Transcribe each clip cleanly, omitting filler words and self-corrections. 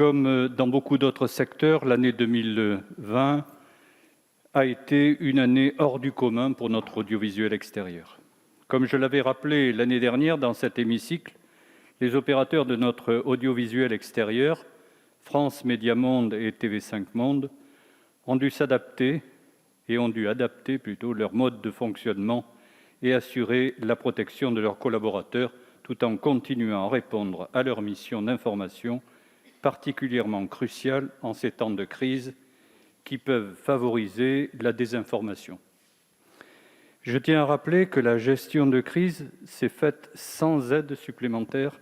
Comme dans beaucoup d'autres secteurs, l'année 2020 a été une année hors du commun pour notre audiovisuel extérieur. Comme je l'avais rappelé l'année dernière dans cet hémicycle, les opérateurs de notre audiovisuel extérieur, France Médias Monde et TV5 Monde, ont dû adapter leur mode de fonctionnement et assurer la protection de leurs collaborateurs tout en continuant à répondre à leur mission d'information particulièrement cruciale en ces temps de crise qui peuvent favoriser la désinformation. Je tiens à rappeler que la gestion de crise s'est faite sans aide supplémentaire,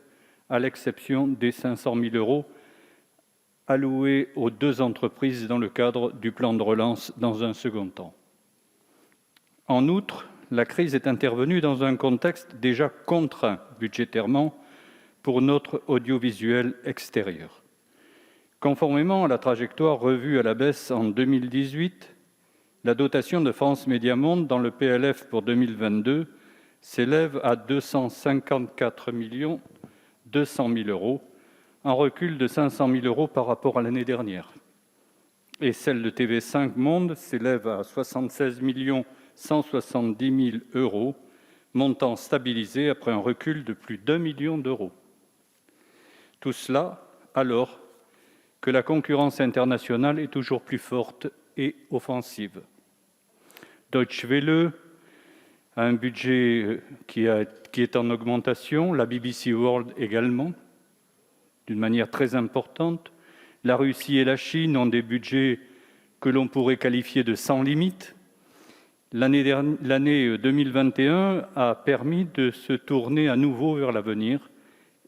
à l'exception des 500 000 € alloués aux 2 entreprises dans le cadre du plan de relance dans un second temps. En outre, la crise est intervenue dans un contexte déjà contraint budgétairement pour notre audiovisuel extérieur. Conformément à la trajectoire revue à la baisse en 2018, la dotation de France Médias Monde dans le PLF pour 2022 s'élève à 254 200 000 €, un recul de 500 000 € par rapport à l'année dernière. Et celle de TV5 Monde s'élève à 76 170 000 €, montant stabilisé après un recul de plus d'1 million d'euros. Tout cela alors que la concurrence internationale est toujours plus forte et offensive. Deutsche Welle a un budget qui est en augmentation, la BBC World également, d'une manière très importante. La Russie et la Chine ont des budgets que l'on pourrait qualifier de sans limite. L'année 2021 a permis de se tourner à nouveau vers l'avenir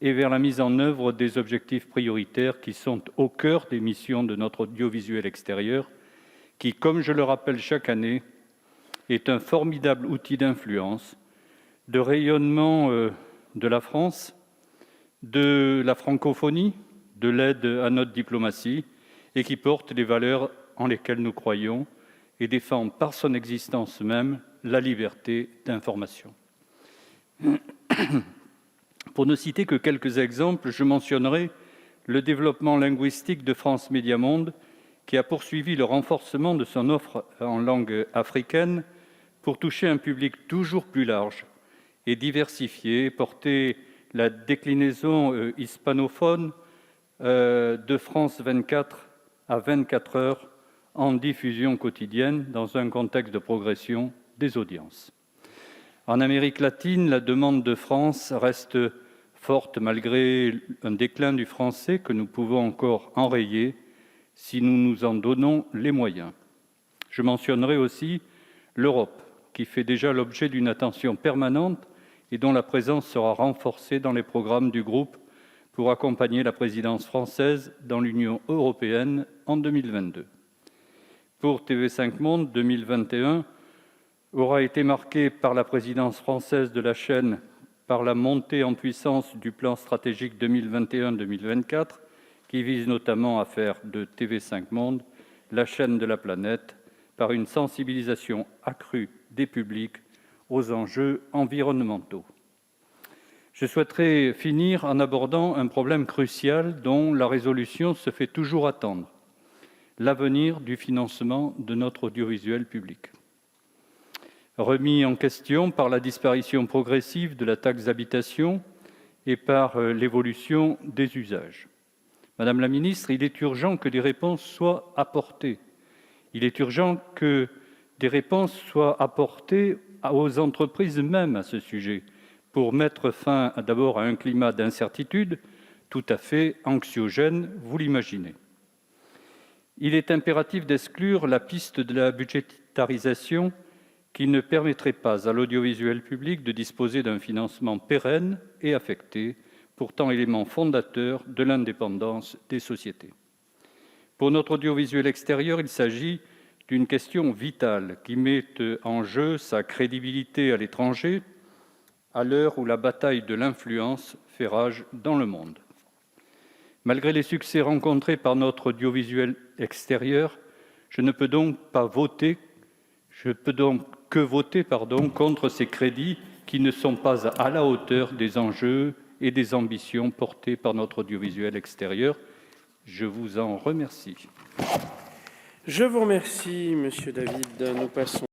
et vers la mise en œuvre des objectifs prioritaires qui sont au cœur des missions de notre audiovisuel extérieur, qui, comme je le rappelle chaque année, est un formidable outil d'influence, de rayonnement de la France, de la francophonie, de l'aide à notre diplomatie, et qui porte les valeurs en lesquelles nous croyons et défend par son existence même la liberté d'information. Pour ne citer que quelques exemples, je mentionnerai le développement linguistique de France Médias Monde, qui a poursuivi le renforcement de son offre en langue africaine pour toucher un public toujours plus large et diversifié, porter la déclinaison hispanophone de France 24 à 24 heures en diffusion quotidienne dans un contexte de progression des audiences. En Amérique latine, la demande de France reste forte malgré un déclin du français que nous pouvons encore enrayer si nous nous en donnons les moyens. Je mentionnerai aussi l'Europe, qui fait déjà l'objet d'une attention permanente et dont la présence sera renforcée dans les programmes du groupe pour accompagner la présidence française dans l'Union européenne en 2022. Pour TV5 Monde, 2021 aura été marqué par la présidence française de la chaîne, par la montée en puissance du plan stratégique 2021-2024, qui vise notamment à faire de TV5 Monde la chaîne de la planète, par une sensibilisation accrue des publics aux enjeux environnementaux. Je souhaiterais finir en abordant un problème crucial dont la résolution se fait toujours attendre: l'avenir du financement de notre audiovisuel public. Remis en question par la disparition progressive de la taxe d'habitation et par l'évolution des usages. Madame la ministre, il est urgent que des réponses soient apportées. Il est urgent que des réponses soient apportées aux entreprises mêmes à ce sujet, pour mettre fin d'abord à un climat d'incertitude tout à fait anxiogène, vous l'imaginez. Il est impératif d'exclure la piste de la budgétarisation qui ne permettrait pas à l'audiovisuel public de disposer d'un financement pérenne et affecté, pourtant élément fondateur de l'indépendance des sociétés. Pour notre audiovisuel extérieur, il s'agit d'une question vitale qui met en jeu sa crédibilité à l'étranger, à l'heure où la bataille de l'influence fait rage dans le monde. Malgré les succès rencontrés par notre audiovisuel extérieur, je ne peux donc que voter contre ces crédits qui ne sont pas à la hauteur des enjeux et des ambitions portées par notre audiovisuel extérieur Je vous en remercie. Je vous remercie, Monsieur David. Nous passons